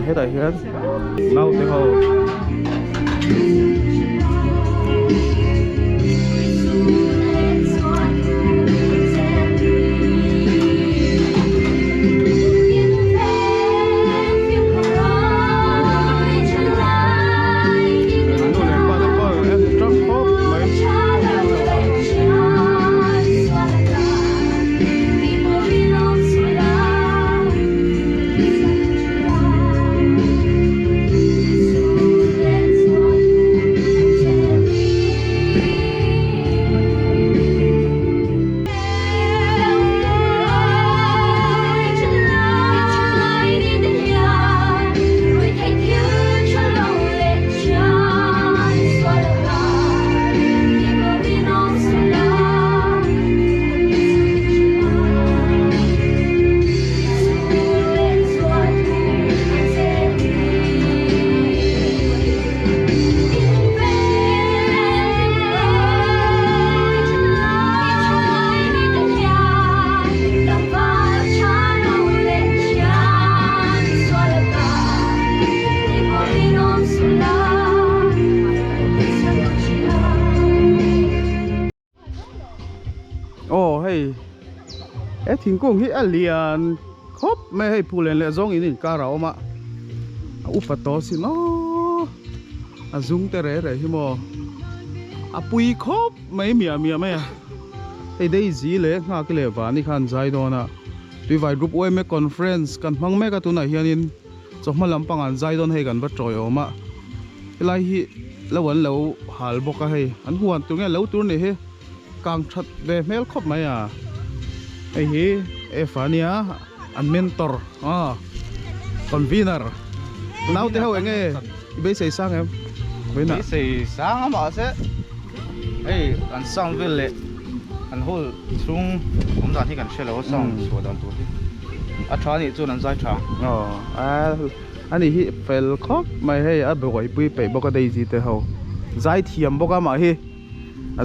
hết rồi hết nào thì hầu thỉnh cung hi alien khop me hay pulen le zong in karao ma upato si no azung tere re hi mo apui khop mai mia me ei dei zi le nga ke le wa ni khan jai do na tui vai group oi me conference kan mang me ka tu na hianin chokma lampang an jai don hei kan ba troi oma lai hi lawan lo hal boka hei an huan tu nge lo tur ne he kang that ve mel khop mai à ai hi Efania an mentor convener nào thế hậu anh nghe bây giờ sang em bây giờ sang mà sẽ ấy anh sang về lệ anh hol xuống cũng đã thì cần xe lâu sang số đàn tuổi à cha này cho anh giải cha anh ấy phải khóc mày hay à bồi bồi bồi bốc cái đây gì thế hậu giải thiểm bốc cái mà hi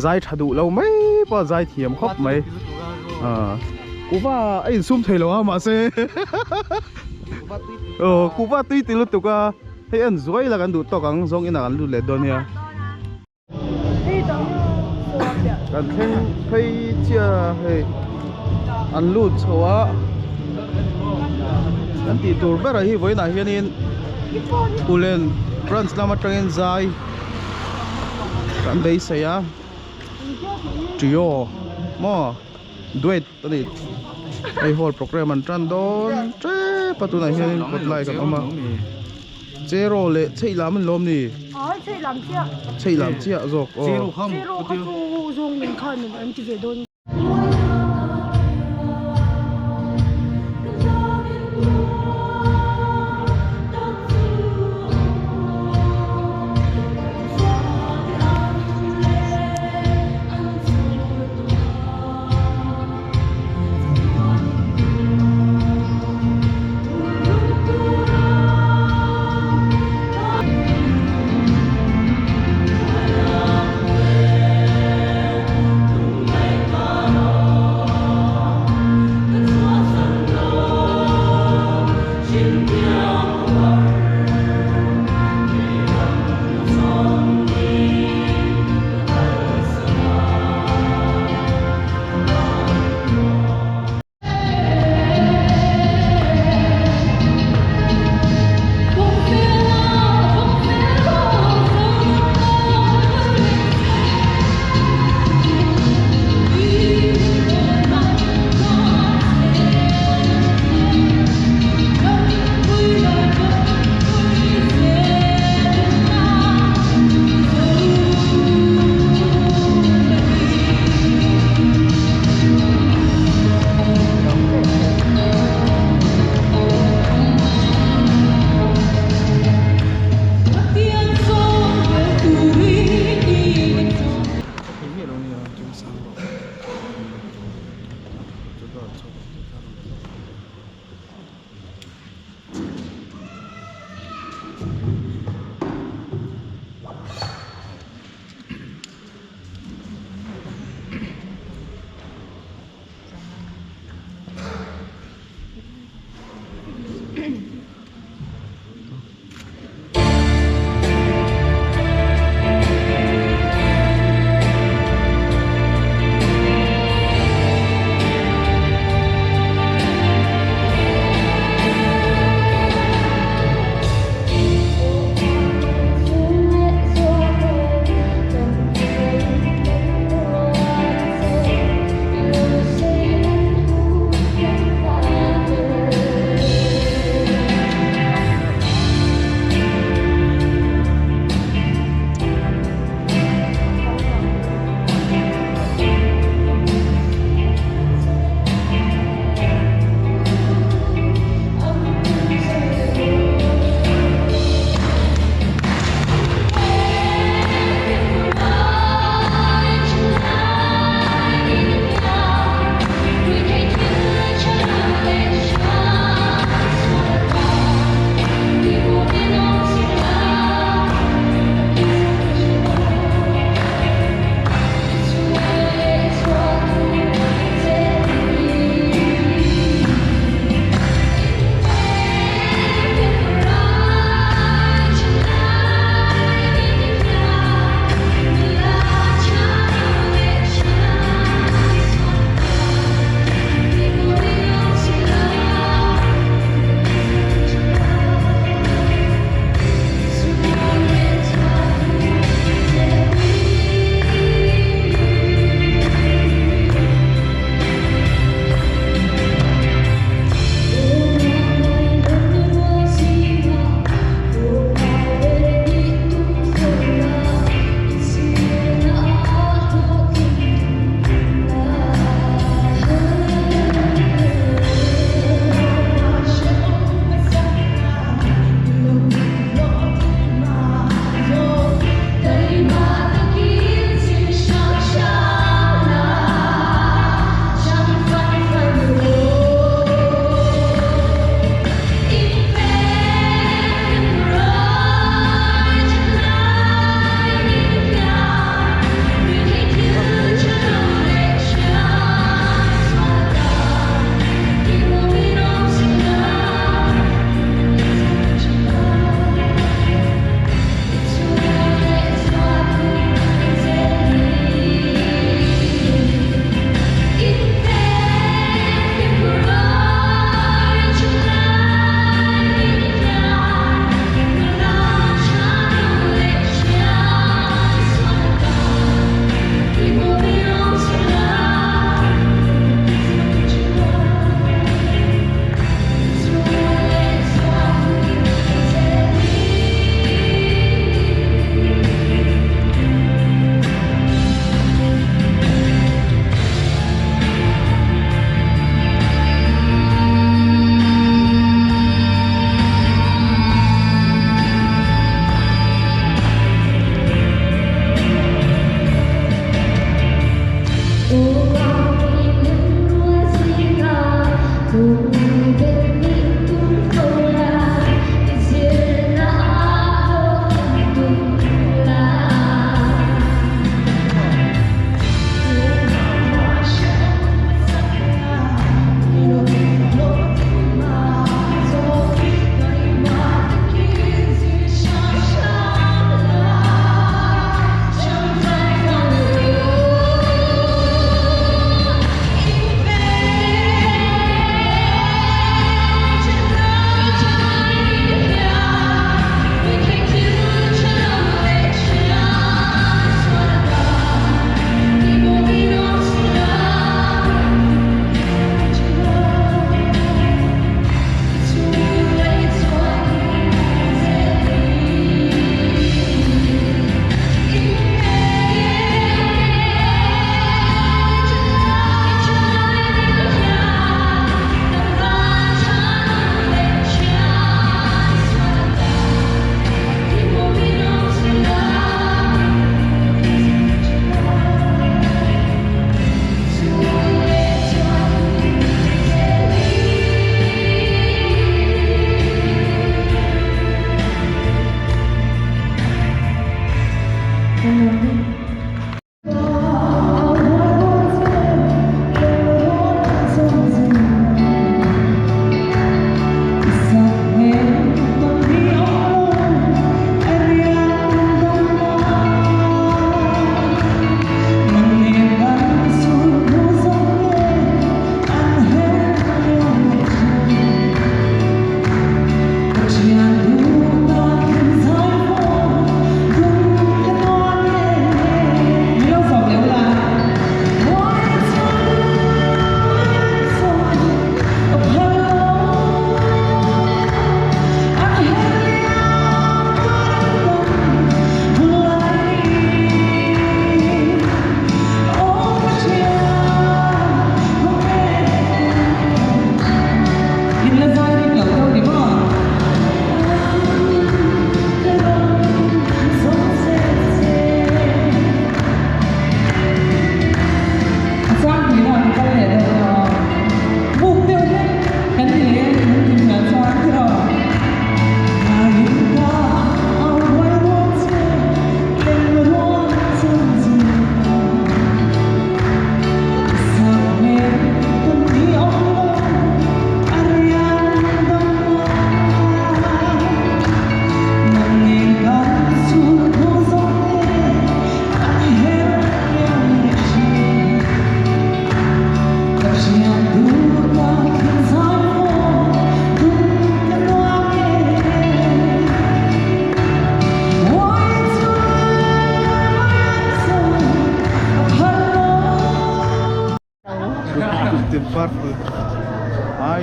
giải chả đủ lâu mấy bao giải thiểm khóc mày cú va ấy zoom thấy lâu mà xe cú va tuy tí lúc tụi ca thấy anh dối là cái đủ to càng giống như là anh đủ lệ đòn nha anh thấy chia hay anh lụt xấu á anh tí tour bé rồi với này hiện in cú lên France làm trang in dài anh đây say á trio mà duet tadi ai hol program an tran don tre patu na hian pot lai kan oma zero le chei lam an lom ni chei lam chia zok zero kham zong min khan min an ti ve don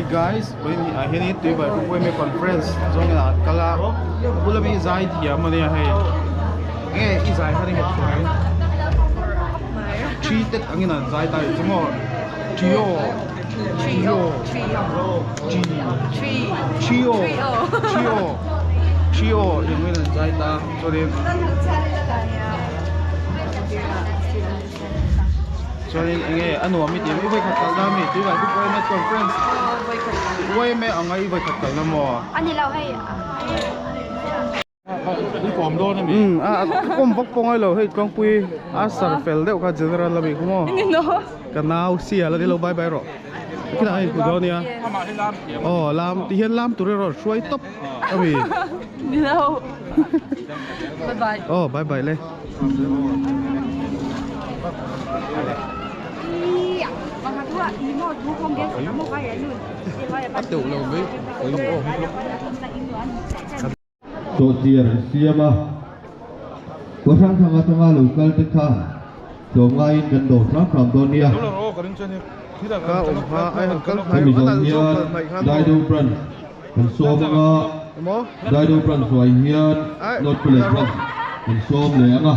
guys when I hear it to by when me conference zong na kala bula mi zai dia ma ne hai e zai ha ni mo choi chi tet angina zai tai mo trio trio trio yang me zai ta so de cho nên anh ấy anh nói mi tiền với khách hàng là mi tuy vậy cũng quay met conference quay met anh ấy với khách hàng là mò anh đi lâu hay đi phòm đô này mi cũng vóc phong ấy rồi hay con quy Sarfeld đấy cả general là mi cũng mò cái nào xia là đi lâu bye bye rồi cái này cũng đó nè làm thì hiện làm tụi rồi xuôi tóc mi đi lâu bye bye bye bye lên so tiar siama ko sang thanga tanga local te kha so ngai gan do sang from donia ka ha ai kal hai mi dong nia dai do pran kan so ma dai do pran so ai hian not play pran kan so le anga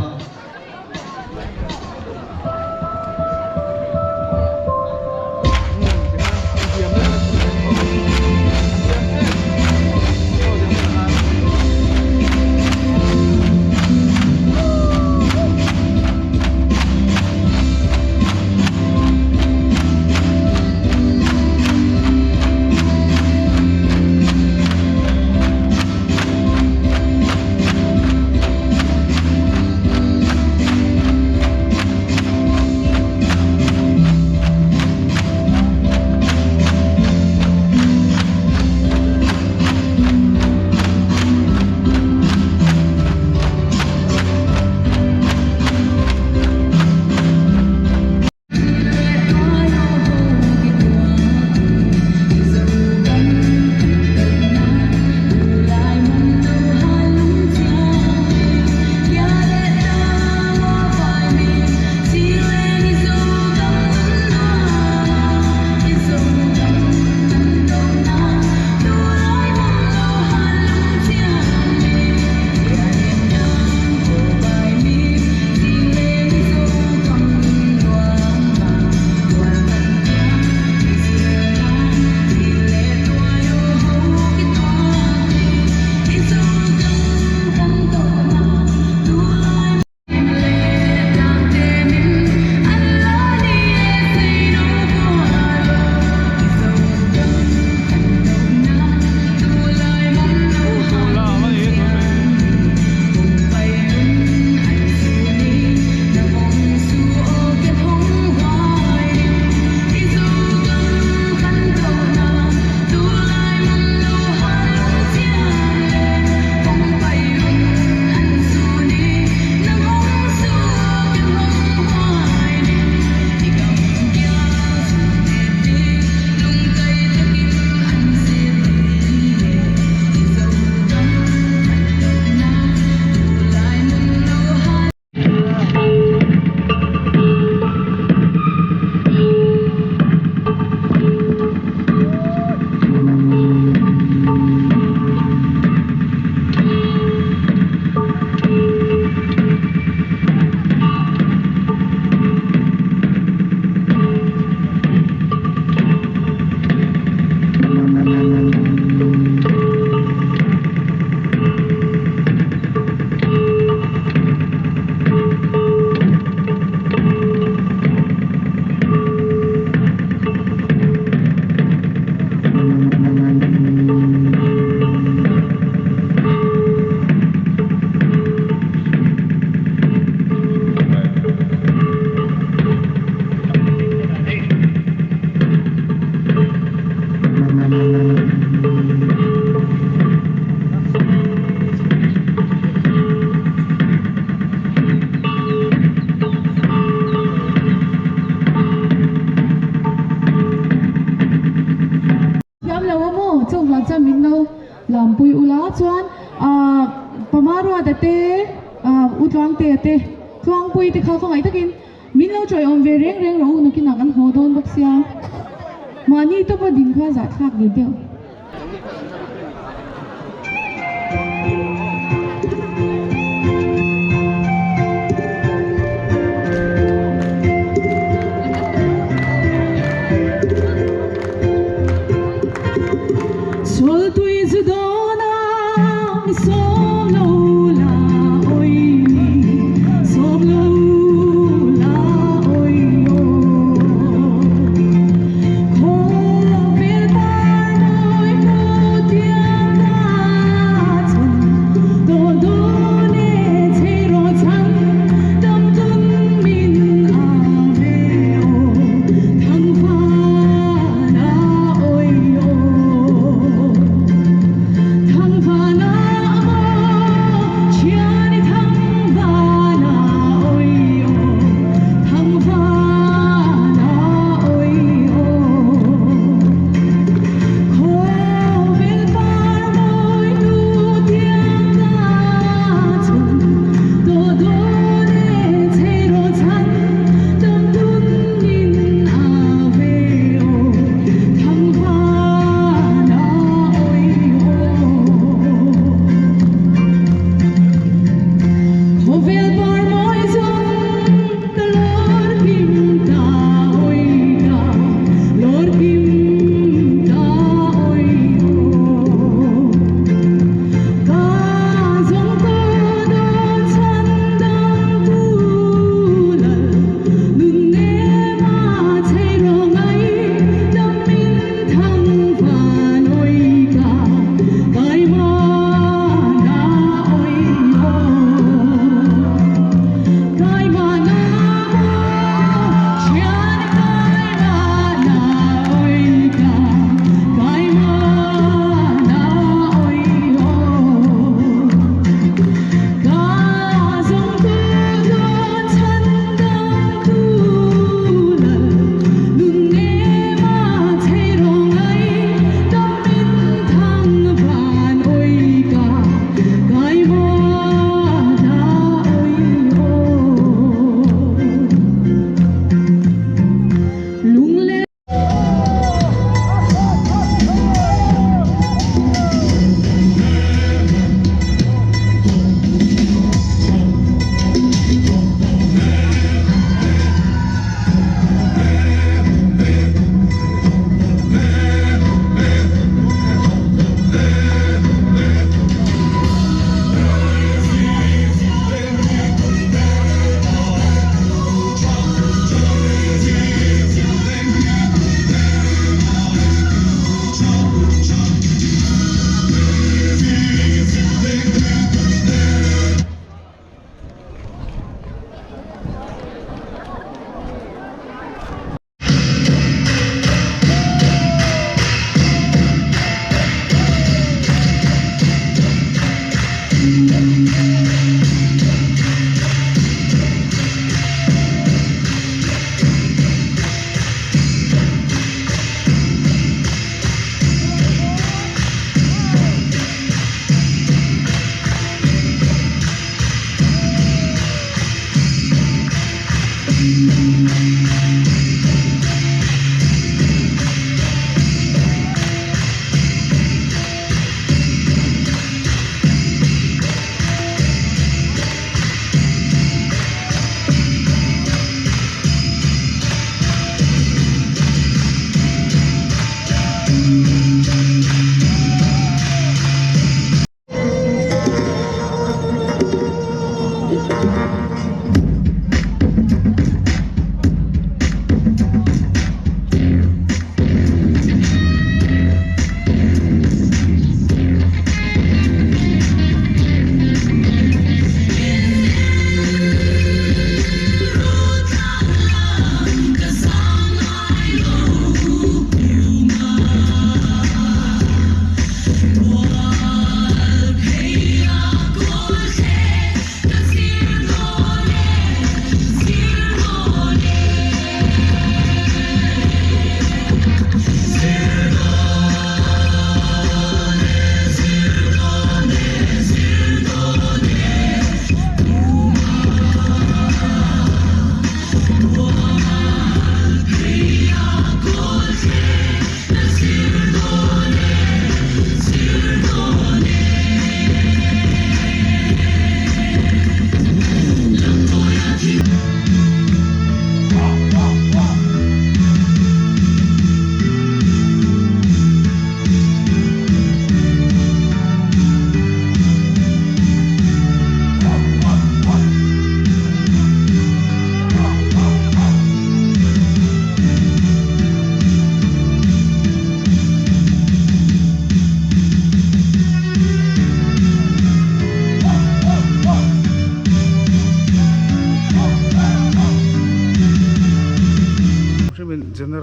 làm bùi u lá chuan pamaro da te utlang te te chuang bùi te kha khong ai takin min lo choi om ve reng reng ro na kin kan ho don bak sia Mani to pa din kha za khak de de. Sol tu is dona solo la oi solo la oi ko vel par noi putia chun do do ne chero chang dam tun min ave o thang pha na oi thang pha na mo chiani thang pha na oi thang pha na oi ko vel par noi tu tiang na chun do do ne chero chan dam tun min ave o thang pha na oi ko vel par moi zong the lord kim ta oi ga lord kim ta oi ka zong ko do chan dam tu la nun ne ma chei lo ngai dam min thang pha noi ka kai ma na oi kai ma na chian kai ma na oi ka kai ma na oi ka zong ko do chan dam tu la nun ne ma chei lo ngai dam min thang pha noi ka kai ma na oi lung le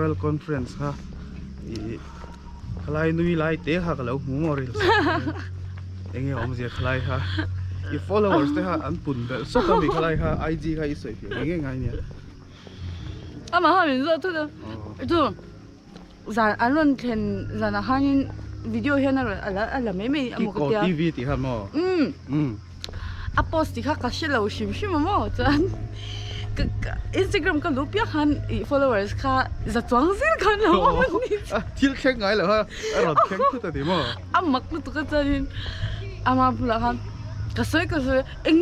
Memorial Conference ha khlai nui lai te ha ka lo memorial enge om je khlai ha i followers te ha an pun bel so ka mi khlai ha IG ha i soi enge ngai ne ama ha min zo tu da tu zan anron then zan a hanin video he na ala me me ki amo ko ka TV ti ha mo a post ti kha ka shelo shim shim mo chan Instagram ka lupia khan followers kha za chuang zir khan lo ni til kheng ngai lo ha ron kheng tu ta ti mo amak lu tu ka chanin ama pula khan ka soi eng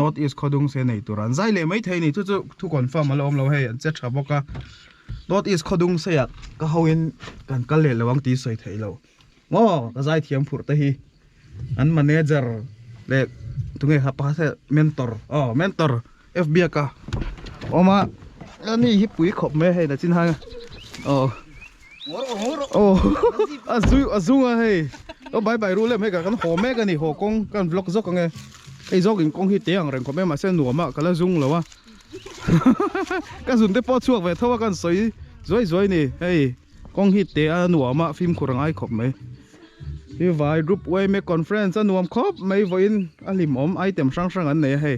North East Khodung se nei turan zai le mai thei ni chu thu confirm ma lom lo he an che tha boka North East Khodung se ya ka hoin kan kal le lawang ti soi thei lo ngo ka zai thiam phur ta hi an manager le tunge ha pa se mentor mentor FBI ka oma ani hi pui khop me he na chin ha azunga he bye bye ru le me ka kan ho me ka ni ho kong kan vlog zo ka nge ei zo ging kong hi te ang reng ko me ma se nu ma kala zung lo wa กันสุนเตปอช่วงไปเท่าว่ากันสวยนี่เฮ้ยกองฮิตเตะหนัวมาฟิล์มขุรังไอขบไหมที่วายรูปไว้เมคคอนเฟรนซ์หนัวขบไม่ไว้อลิมอมไอเต็มช่างอันไหนเฮ้